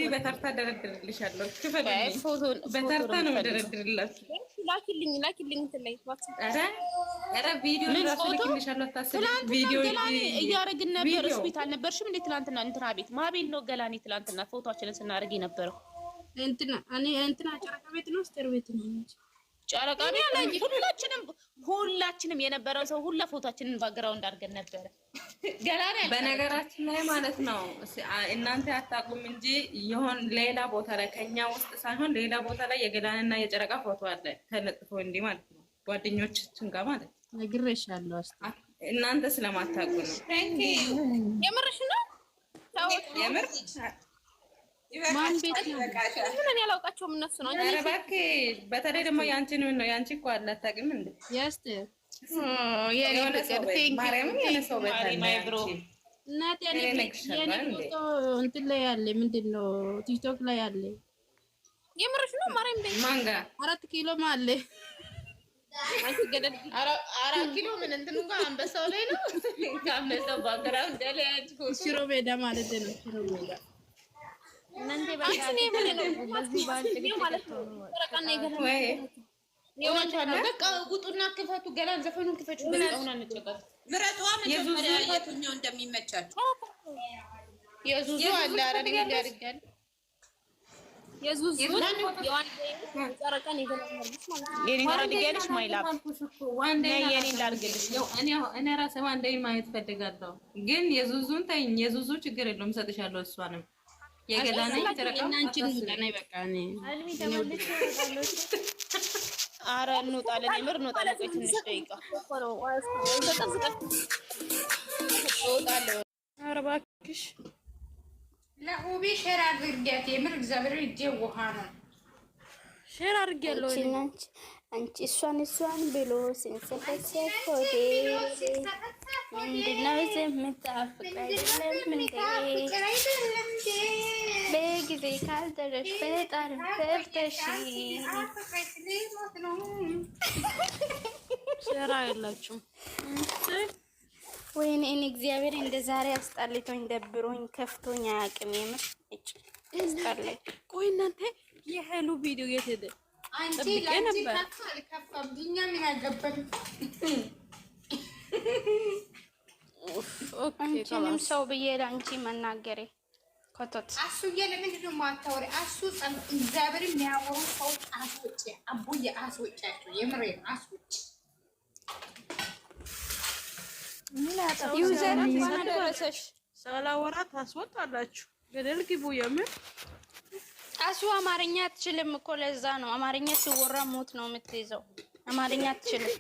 በተርታ ደረድርልሻለሁ። በተርታ ነው ደረድርላችሁ። ላኪልኝ ትለይ ኧረ ቪዲዮ ራሱ ልክልሻለሁ። አታስቢ። ቪዲዮ እያደረግን ነበር። ሆስፒታል ነበርሽም እንዴ ትናንትና? እንትና ቤት ማቤት ነው ገላኔ ትናንትና ፎቶአችንን ስናደርግ የነበረው እንትና ጨረቃ ቤት ነው ስተር ቤት ነው ጨረቃ ቤት ሁላችንም የነበረው ሰው ሁላ ፎቶአችንን ባግራውንድ አድርገን ነበረ። ገላኔ በነገራችን ላይ ማለት ነው እናንተ አታውቁም እንጂ ይሆን ሌላ ቦታ ላይ ከኛ ውስጥ ሳይሆን ሌላ ቦታ ላይ የገላንና የጨረቃ ፎቶ አለ ተለጥፎ እንዲህ ማለት ነው ጓደኞቻችን ጋር ማለት ነው። ነግሬሻለሁ። እናንተ ስለማታውቁ ነው። የምርሽ ነው? የምር ማን ቤት ነው? ምን ያላውቃቸውም እነሱ ነው። ኧረ እባክሽ በተለይ ደግሞ ያንቺን ነው። ያንቺ እኮ አለ አታውቂም እንዴ? ያስተ የሆነ ሰው እናቴ እንትን ላይ ያለ ምንድን ነው ቲክቶክ ላይ ያለ የምርሽ ነው? ማርያም ቤት ማን ጋር 4 ኪሎ አለ። አንቺ ገደል 4 ኪሎ ምን እንትን እንኳን አንበሳው ላይ ነው። አንበሳው ባግራውንድ ላይ ሽሮ ሜዳ ማለት ነው። ሽሮ ሜዳ እናንተ በዚህ ባንት ማለት ነው። ወይ የወንቻለ በቃ ጉጡና ክፈቱ። ገላን ዘፈኑን ክፈቱ። በቃውን አንጨቀጥ ምረጧ መጀመሪያ የቱኛው እንደሚመቻችሁ የዙዙ አለ አረን ያርጋል። የዙዙ ጨረቃን ይገናኛልሽ ማለት ነው። የኔ ታረጋለሽ ማይላብ ዋንዴ የኔ ላርግልሽ ነው። እኔ ራሴ ዋንዴ ማየት ፈልጋለሁ፣ ግን የዙዙን ተይኝ። የዙዙ ችግር የለውም ሰጥሻለሁ። እሷንም የገላና ጨረቃ እናንቺን ገናይ በቃ ነኝ አልሚ ተመልሽ አረ እንውጣለን። የምር እንውጣለን። ቆይ ትንሽ ደቂቃ እወጣለሁ። ኧረ እባክሽ ለኡቢ ሼር አድርጊያት። የምር እግዚአብሔር እጄ ውሃ ነው። ሼር አድርጊያለሁ። አንቺ እሷን ብሎ ሲንሰፈሰፍ ሆዴ ምንድነው የምታፍቅ አይደለም እንዴ? በጊዜ ካልደረሽ በጣም ፈርተሽ ሼር አይላችሁም። ወይኔ እኔ እግዚአብሔር እንደ ዛሬ አስጣልቶኝ ደብሮኝ ከፍቶኝ አያውቅም። የምር አስጣለኝ። ቆይ እናንተ የሄሉ ቪዲዮ የት ሄደ? አንቺ ላንቺ ከፋም ዲኛ ምን ያገባል? አንቺንም ሰው ብዬ ለአንቺ መናገሬ ኮቶት አሱዬ ለምንድን ነው የማታወሪ? አሱ እግዚአብሔር የሚያወሩ ሰው አስወጪ፣ አቡዬ አስወጪያቸው። የምሬ አስወጪ። ምን አጣው? ዩዘር ማደረሰሽ ሳላወራ ታስወጣላችሁ። ገደል ግቡ። የምር አሱ አማርኛ አትችልም እኮ ለዛ ነው። አማርኛ ሲወራ ሞት ነው የምትይዘው። አማርኛ አትችልም።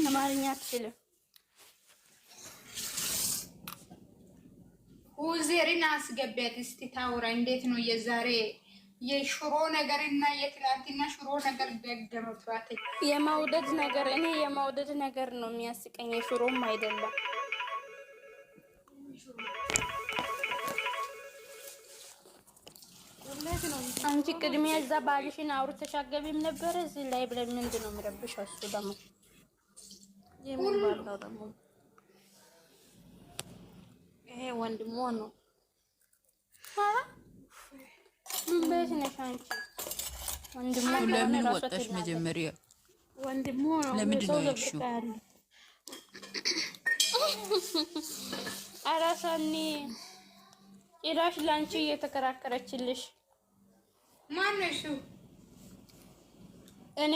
አማርኛ አትችልም። ሁዜሪን አስገቢያት እስቲ ታውራ። እንዴት ነው የዛሬ የሽሮ ነገርና የትላንትና ሽሮ ነገር ደግመው ትራቴ የማውደድ ነገር እኔ የማውደድ ነገር ነው የሚያስቀኝ፣ የሽሮም አይደለም። አንቺ ቅድሚያ እዛ ባልሽን አውርተሽ አገቢም ነበር። እዚህ ላይ ብለን ምንድን ነው የሚረብሽው? እሱ ደግሞ የምንባለው ደግሞ ይሄ ወንድሞ ነው። ምን በሽ ነሽ አንቺ? ወንድሞ ለምን ወጣሽ? መጀመሪያ ወንድሞ ነው። ለምንድን ነው ያልሽው? አራሳኒ ጭራሽ ላንቺ እየተከራከረችልሽ ማን ነው እሱ? እኔ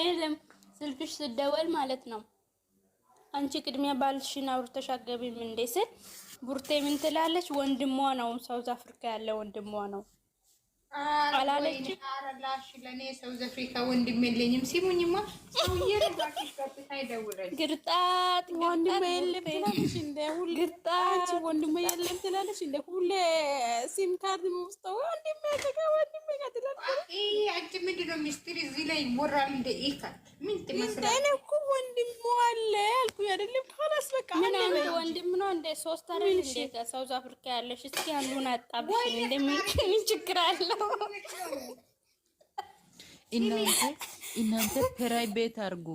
ስልክሽ ስደወል ማለት ነው አንቺ ቅድሚያ ባልሽን አውርተሽ አገቢም እንዴ ስል ቡርቴ ምን ትላለች? ወንድሟ ነው፣ ሳውዝ አፍሪካ ያለ ወንድሟ ነው አላለች። አራላሽ ለኔ ሳውዝ አፍሪካ ወንድም የለኝም። ሲሙኝማ ሰውዬ ለባክሽ ከፍታ ይደውላል። ግርጣት ወንድም የለም ትላለች እንደ ሁሌ ግርጣት ወንድም የለም ትላለች እንደ ሁሌ ሲም ካርድ ሙስተው ወንድም ትላለች። አንቺ ምንድን ነው ሚስጥር እዚህ ላይ ይወራል እንደ ኢካ ምን ትመስላለች? እኔ እኮ ወንድም አለ አልኩ አይደለም። خلاص በቃ ምን አይነት ወንድም ነው እንደ ሶስት አይደል እንደ ከሳውዝ አፍሪካ ያለሽ? እስኪ አንዱን አጣብሽ እንደምን ችግር አለው? እናንተ ፕራይቬት አርጉ።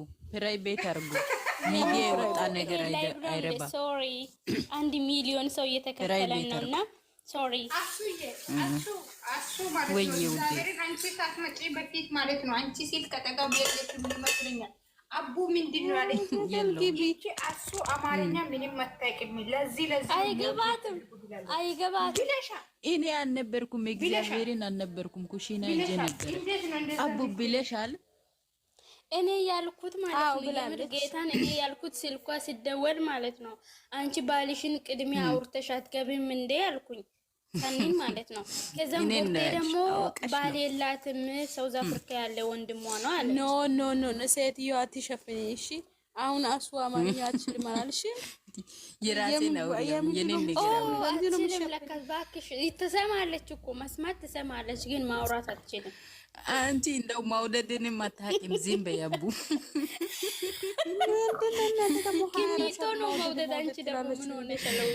ሚዲያ የወጣ ነገር አይረባ። ሶሪ 1 ሚሊዮን ሰው እየተከተለን ነውና ሶሪ አሱ ማለት ነው። እግዚአብሔርን አንቺ ሳትመጪ በፊት ማለት ነው። አንቺ ሲል ከጠጋው ይመስለኛል። አቡ ምንድን ነው አለች። አሱ አማርኛ ምንም አታውቅም። ለዚህ አይገባትም እኔ አልነበርኩም፣ እግዚአብሔርን አልነበርኩም። ኩሽና ሂጅ ነበር አቡ ብለሻል። እኔ ያልኩት ማለት ነው ጌታን እኔ ያልኩት ስልኳ ሲደወል ማለት ነው አንቺ ባልሽን ቅድሚያ አውርተሽ አትገቢም እንዴ አልኩኝ። ከኔን ማለት ነው። ከዛም ወርቴ ደግሞ ባል የላትም ሳውዝ አፍሪካ ያለ ወንድሟ ነው አለ። ኖ ሴትዮዋ አትሸፍኝ እሺ። አሁን አሱ አማርኛ አትችልም አላልሽ? የራሴ ነው የኔን ነገር አትችልም። ለካ እባክሽ ትሰማለች እኮ መስማት ትሰማለች፣ ግን ማውራት አትችልም። አንቺ እንደው ማውደድንም አታውቂም። ዝም በያቡ ኪኒቶ ነው መውደድ። አንቺ ደግሞ ምን ሆነሽ ነው?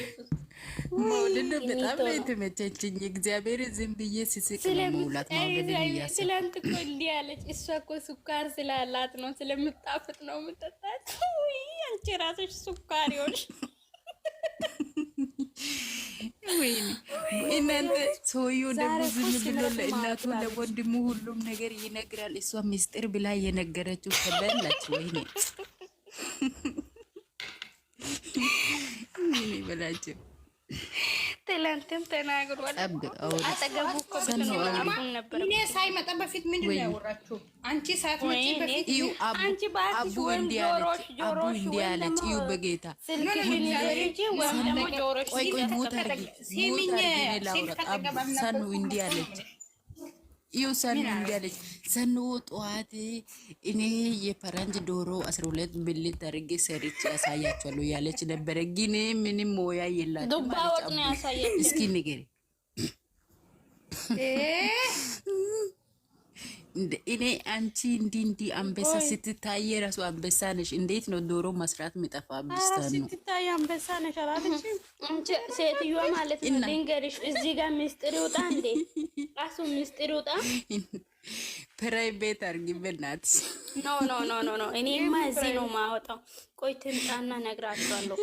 መውደድ በጣም ነው የተመቸችኝ። እግዚአብሔር ዝም ብዬ ስስቅ ነው መውላት መውደድ እያሰብኩ ትላንት እኮ እንዲህ አለች። እሷ እኮ ስኳር ስላላት ነው ስለምጣፍጥ ነው የምጠጣት። ውይ አንቺ ራስሽ ስኳር ይሆንሽ። ወይኔ እናንተ ሰውዬው ደግሞ ዝም ብሎ ለእናቱ ለወንድሙ ሁሉም ነገር ይነግራል። እሷ ምስጢር ብላ የነገረችው ከበላች። ወይኔ ምን ይበላችሁ። ትላንትም ተናግሯል። አጠገቡ እኮ ነበር። እኔ ሳይመጣ በፊት ምንድን ነው ያወራችሁ? አንቺ ሳትመጪ በፊት አንቺ ባትሽ ወይም ጆሮሽ እንዲህ አለች። እዩ በጌታ ስልክሽን ይዘሽ ወይም ደግሞ ጆሮሽ ሰኑ እንዲህ አለች። እዩ ሰኑ እንዲህ አለች። ሰኑ ጠዋት እኔ የፈረንጅ ዶሮ 12 ብልት አድርጌ ሰርቼ ያሳያቸዋለሁ ያለች ነበረ። ግን ምንም ሞያ የላትም። ዱባ ወጥ ነው ያሳየች። እስኪ ንገሪ እኔ አንቺ እንዲህ አንበሳ ስትታይ ራሱ አንበሳ ነሽ። እንዴት ነው ዶሮ መስራት የሚጠፋብሽ? ስትታይ አንበሳ ነሽ አላለች አንቺ ሴትዮዋ ማለት ነው። ልንገርሽ እዚህ ጋር ሚስጥር ይውጣ እንዴ? ራሱ ሚስጥር ይውጣ። ፕራይቬት አድርጊ በእናትሽ። ኖ እኔማ እዚህ ነው ማወጣው። ቆይ ትምጣና ነግራቸዋለሁ።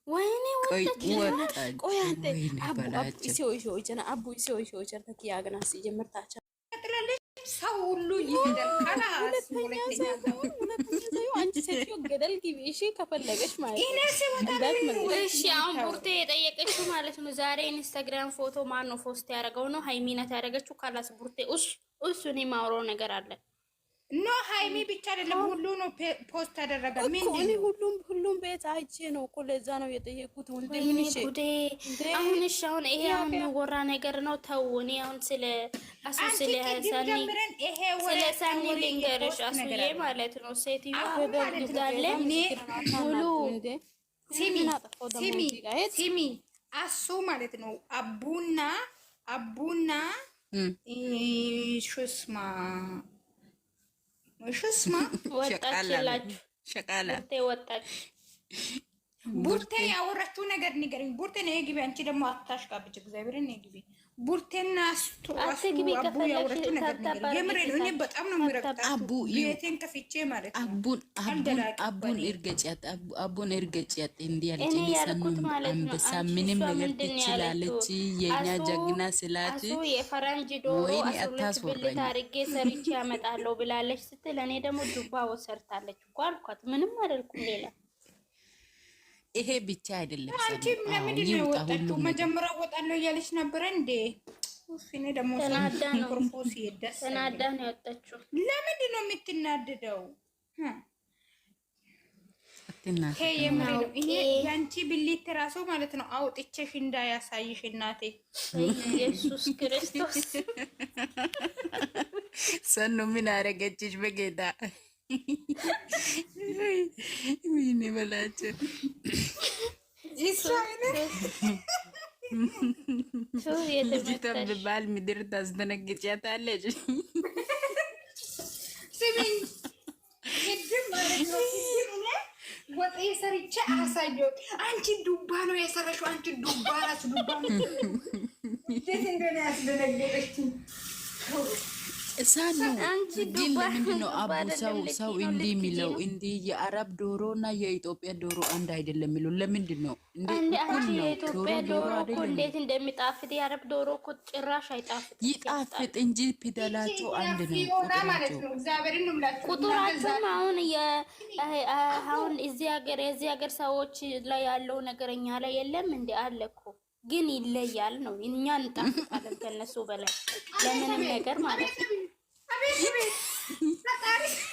ወይኔ ወጣች። ቆይ አንተ አቡ ሲሆይ ተኪያ ገና ሲጀምርታቻ ሰው ሁሉ ይደርካላ። አንቺ ሴትዮ ገደል ግቢ እሺ፣ ከፈለገሽ ማለት እሺ። አሁን ቡርቴ የጠየቀችው ማለት ነው ዛሬ ኢንስታግራም ፎቶ ማን ነው ፖስት ያደረገው? ነው ሃይሚናት ያደረገችው። ካላስ ቡርቴ እሱ እኔ ማውራው ነገር አለ። ኖ ሃይሚ ብቻ አይደለም ሁሉ ነው ፖስት ያደረገ። ምን ሁሉም ቤት አይቼ ነው እኮ ለዛ ነው የጠየቁት። ወንድም እሺ አሁን እሺ አሁን ይሄ አሁን ወራ ነገር ነው። ተው እኔ አሁን ስለ አሱ ስለ ሳኒ ልንገርሽ። አሱዬ ማለት ነው ሴትዮዋ በደርጋለ ሙሉ ሲሚ አሱ ማለት ነው አቡና ሹስማ ወጣችላችሁ። ሸቃላ ወጣች። ቡርቴ ያወራችው ነገር ንገረኝ። ቡርቴ ነው ግቢ። አንቺ ደግሞ አታሽቃብጭ። እግዚአብሔርን ነው ግቢ። ቡርቴና አቡ ያወራችው ነገር ንገረኝ። የምሬ ነው። እኔ በጣም ነው የሚረግጣው። አቡ ቤቴን ከፍቼ ማለት ነው። አቡን እርገጭያት እንዲህ ያለች ሰኑን አንበሳ ምንም ነገር ትችላለች የኛ ጀግና ስላት የፈረንጅ ዶሮ 12 ብልት አድርጌ ሰርቼ ያመጣለሁ ብላለች ስትል እኔ ደግሞ ዱባ ወሰርታለች እኮ አልኳት። ምንም አደልኩም ሌላ ይሄ ብቻ አይደለም። አንቺ ለምንድን ነው የወጣችው? መጀመሪያ ወጣለሁ እያለች ነበረ እንዴ? እኔ ደግሞ ተናዳ ነው የወጣችው። ለምንድን ነው የምትናደደው? ይሄ የአንቺ ብሊት ራሱ ማለት ነው አውጥቼሽ እንዳያሳይሽ እናቴ። ኢየሱስ ክርስቶስ ሰኑ ምን አረገችሽ በጌታ? ምን ይበላችሁ? ባል ምድር ታስደነግጫታለች። ስሚኝ ወጥ የሰርቼ አሳየሁት። አንቺ ዱባ ነው የሰራሽው። አንቺ ዱባ ራሱ ዱባ እንዴት እንደሆነ ያስደነገጠችኝ። እሳኑ አንቺ ግን ዱባ ለምንድን ነው ዱባ አቡ አይደለም ልክ ሰው ነው እንዲህ ልክ የሚለው? ነው እንዲህ የአረብ ዶሮ እና የኢትዮጵያ ዶሮ አንድ አይደለም የሚለው ለምንድን ነው? እንዴ አንዴ እኩል አንቺ ነው። የኢትዮጵያ ዶሮ ዶሮ እኮ አይደለም? እንዴት እንደሚጣፍጥ የአረብ ዶሮ እኮ ጭራሽ አይጣፍጥም። ይጣፍጥ እንጂ ፊደላቸው አንድ ነው ፊዮና ማለት ቁጥራቸው። ነው። እግዚአብሔርን ነው የምላችሁ። ቁጥራቸውም አሁን እዚህ ሀገር የዚህ ሀገር ሰዎች ላይ ያለው ነገር እኛ ላይ የለም እንዴ? አለ እኮ ግን ይለያል ነው። እኛ እንጣፍጣለን ከነሱ በላይ ለምንም ነገር ማለት ነው።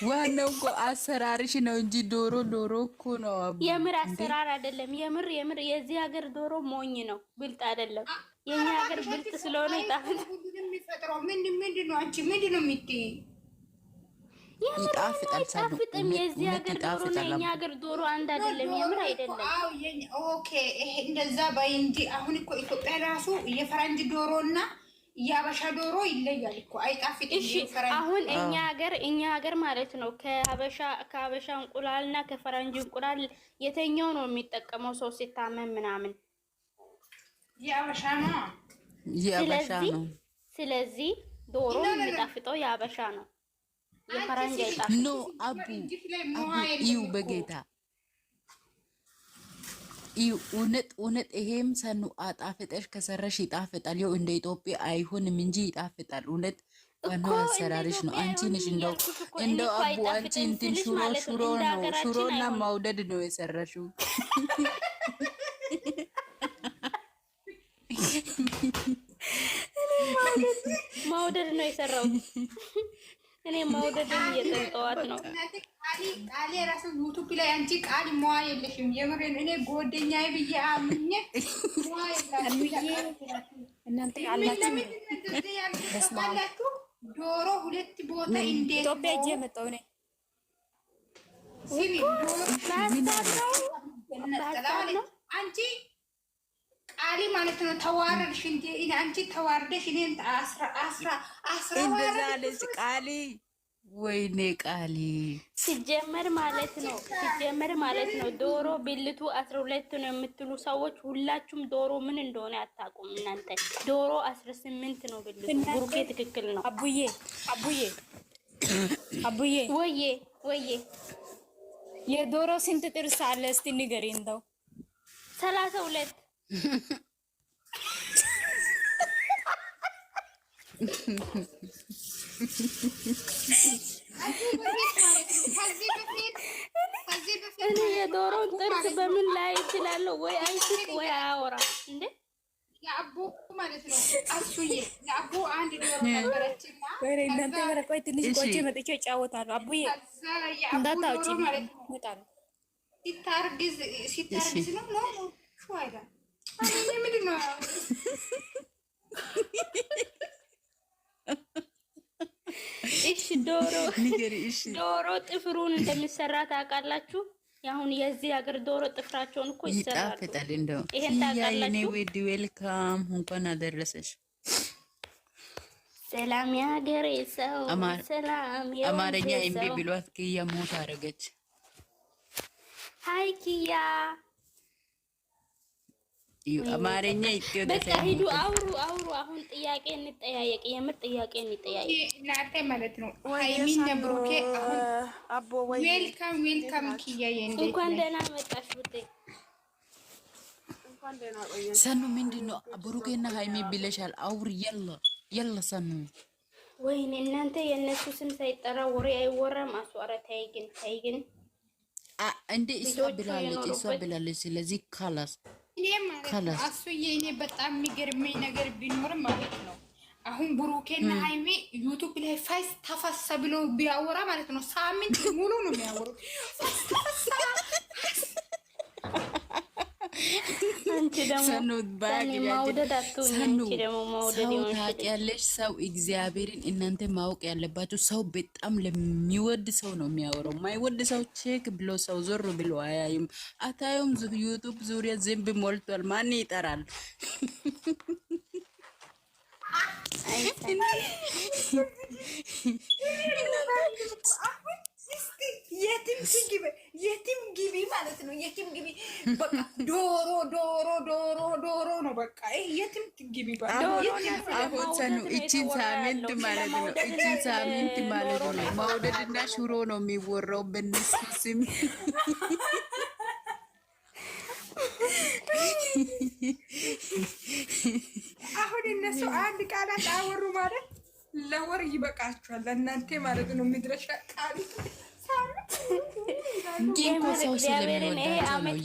ዋናው እኮ አሰራርሽ ነው እንጂ ዶሮ ዶሮ እኮ ነው አቡ። የምር አሰራር አይደለም። የምር የዚህ ሀገር ዶሮ ሞኝ ነው፣ ብልጥ አይደለም። የኛ ሀገር ብልጥ ስለሆነ ይጣፍጣል። የሚፈጥረው ምንድን ነው? አንቺ ምንድን ነው የምትይ? ይጣፍጣል። አይጣፍጥም። የዚህ ሀገር ዶሮ እና የኛ ሀገር ዶሮ አንድ አይደለም። የምር አይደለም። ኦኬ ይሄ እንደዛ ባይ እንጂ አሁን እኮ ኢትዮጵያ ራሱ የፈረንጅ ዶሮ እና የሀበሻ ዶሮ ይለያል እኮ አይጣፍጥም። እሺ አሁን እኛ ሀገር ማለት ነው ከሀበሻ እንቁላል እና ከፈረንጅ እንቁላል የተኛው ነው የሚጠቀመው ሰው ሲታመም ምናምን? የሀበሻ ነው። ስለዚህ ዶሮ የሚጣፍጠው የሀበሻ ነው፣ የፈረንጅ አይጣፍጥም። ኖ አቡ እዩ በጌታ እዩ እውነት ይሄም ሰኑ አጣፍጠሽ ከሰረሽ ይጣፍጣል። ይኸው እንደ ኢትዮጵያ አይሆንም እንጂ ይጣፍጣል። እውነት ዋናው አሰራርሽ ነው። አንቺ ነሽ እንደው አቡ አንቺ እንትን ሽሮና ማውደድ ነው የሰራሽው። ማውደድ ነው የሰራሁት። እኔ ማውደድን እየጠጣኋት ነው። ቃሌ ራሱ ዩቱብ ላይ አንቺ ቃል ሟ የለሽም። የምሬን እኔ ጓደኛዬ ብዬ አምኜ ሟ እናንተ አላችሁ ዶሮ ሁለት ቦታ እንዴት ኢትዮጵያ እጄ መጣሁ እኔ አንቺ ቃሊ ማለት ነው። ተዋረድሽ እንዴ? አንቺ ተዋርደሽ እኔን አስራ እንደዛ አለች ቃሊ። ወይኔ ቃሊ ሲጀመር ማለት ነው ዶሮ ብልቱ 12 ነው የምትሉ ሰዎች ሁላችሁም ዶሮ ምን እንደሆነ አታውቁም። እናንተ ዶሮ 18 ነው ብልቱ። ቡርኬ ትክክል ነው። አቡዬ ወዬ የዶሮ ስንት ጥርስ አለ እስቲ ንገሪኝ እንደው። 32 እኔ የዶሮን ጥርስ በምን ላይ እችላለሁ? ወይ አይስቅ ወይ አያወራ እንዴ? የአቡ ማለት ነው። አሱዬ የአቡ አንድ ዶሮ ነበረችና ወይ እናንተ ቆይ ትንሽ ቆይቼ መጥቼ እጫወታለሁ። አቡዬ እንዳታውጪ እመጣለሁ። ሲታርግዝ ነው ሹዋይዳ አይ ምንድን ነው? እሺ ዶሮ ጥፍሩን እንደሚሰራ ታውቃላችሁ? አሁን የዚህ ሀገር ዶሮ ጥፍራቸውን እኮ ይሰራሉ። ይጣፍጣል። እንደው ይሄን ታውቃላችሁ? ውድ ዌልካም፣ እንኳን አደረሰሽ። ሰላም የሀገሬ ሰው፣ ሰላም አማርኛ እምቢ ብሏት ኪያ ሞት አደረገች። ሀይ ኪያ አማርኛ ይጥዩ በቃ ሂዱ አውሩ። አሁን ጥያቄ እንጠያየቅ፣ የምር ጥያቄ እንጠያየቅ። እናንተ ማለት ነው ሃይሚን ብሩኬ አቦ ወይ ዌልካም ኪያዬ እንኳን ደህና መጣሽ ውዴ። ሰኑ ምንድን ነው ብሩኬና ሃይሚ ብለሻል? አውሪ የላ ሰኑ። ወይኔ እናንተ የእነሱ ስም ሳይጠራ ወሬ አይወራም። አስዋረ ተይ ግን እንዴ እሷ ብላለች። ስለዚህ ካላስ አሱዬ እኔ በጣም የሚገርመኝ ነገር ቢኖር ማለት ነው አሁን ብሩኬና ሃይሚ ዩቱብ ላይ ፋይስ ተፈሳ ብሎ ቢያወራ ማለት ነው ሳምንት ሙሉ ነው የሚያወሩት። አንቺ ደግሞ ማውደድ አትሁኝ። አንቺ ደግሞ ማውደድ ታውቂያለሽ። ሰው እግዚአብሔርን እናንተ ማወቅ ያለባችሁ ሰው በጣም ለሚወድ ሰው ነው የሚያወራው። ማይወድ ሰው ቼክ ብሎ ሰው ዞር ብሎ አያይም። አታዩም? ዩቱብ ዙሪያ ዝንብ ሞልቷል። ማን ይጠራል? የትም ግቢ ማለት ነው። የትም ግቢ በቃ ዶሮ ዶሮ ዶሮ ዶሮ ነው በቃ የትም ግቢ አሁን እቺን ሳምንት ማለት ነው። እቺን ሳምንት ማለት ነው። መውደድና ሽሮ ነው የሚወራው በእነሱ ስም። አሁን እነሱ አንድ ቃላት አወሩ ማለት ለወር ይበቃቸዋል ለእናንተ ማለት ነው። ምድረሻ ቃል ሰው ስለሚወዳቸው ነው።